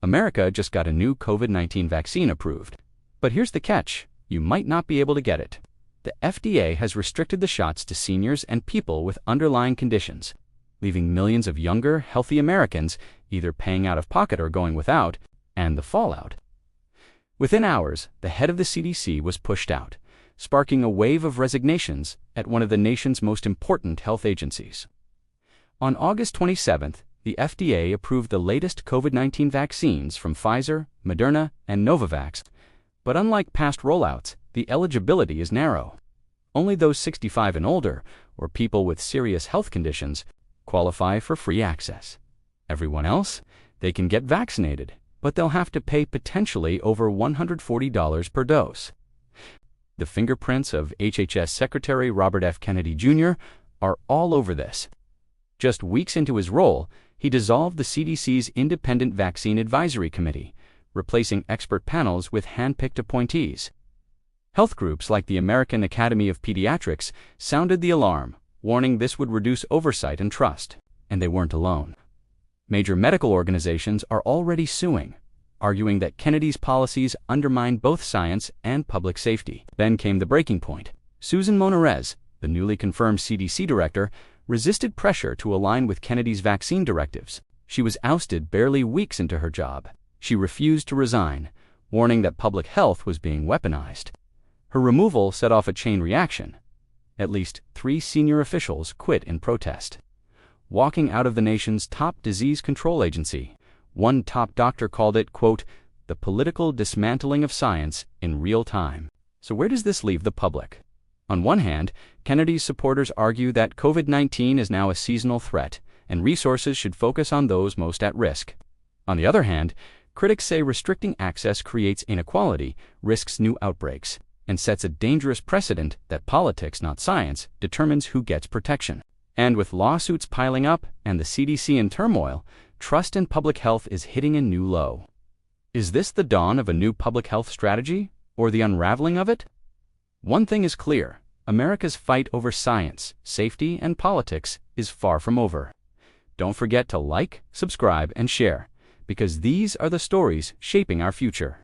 America just got a new COVID-19 vaccine approved. But here's the catch: you might not be able to get it. The FDA has restricted the shots to seniors and people with underlying conditions, leaving millions of younger, healthy Americans either paying out of pocket or going without, and the fallout. Within hours, the head of the CDC was pushed out, sparking a wave of resignations at one of the nation's most important health agencies. On August 27th, the FDA approved the latest COVID-19 vaccines from Pfizer, Moderna, and Novavax, but unlike past rollouts, the eligibility is narrow. Only those 65 and older, or people with serious health conditions, qualify for free access. Everyone else, they can get vaccinated, but they'll have to pay potentially over $140 per dose. The fingerprints of HHS Secretary Robert F. Kennedy Jr. are all over this. Just weeks into his role, he dissolved the CDC's Independent Vaccine Advisory Committee, replacing expert panels with hand-picked appointees. Health groups like the American Academy of Pediatrics sounded the alarm, warning this would reduce oversight and trust, and they weren't alone. Major medical organizations are already suing, arguing that Kennedy's policies undermine both science and public safety. Then came the breaking point. Susan Monarez, the newly confirmed CDC director, resisted pressure to align with Kennedy's vaccine directives. She was ousted barely weeks into her job. She refused to resign, warning that public health was being weaponized. Her removal set off a chain reaction. At least 3 senior officials quit in protest. Walking out of the nation's top disease control agency, one top doctor called it, quote, the political dismantling of science in real time. So where does this leave the public? On one hand, Kennedy's supporters argue that COVID-19 is now a seasonal threat, and resources should focus on those most at risk. On the other hand, critics say restricting access creates inequality, risks new outbreaks, and sets a dangerous precedent that politics, not science, determines who gets protection. And with lawsuits piling up and the CDC in turmoil, trust in public health is hitting a new low. Is this the dawn of a new public health strategy, or the unraveling of it? One thing is clear: America's fight over science, safety, and politics is far from over. Don't forget to like, subscribe, and share, because these are the stories shaping our future.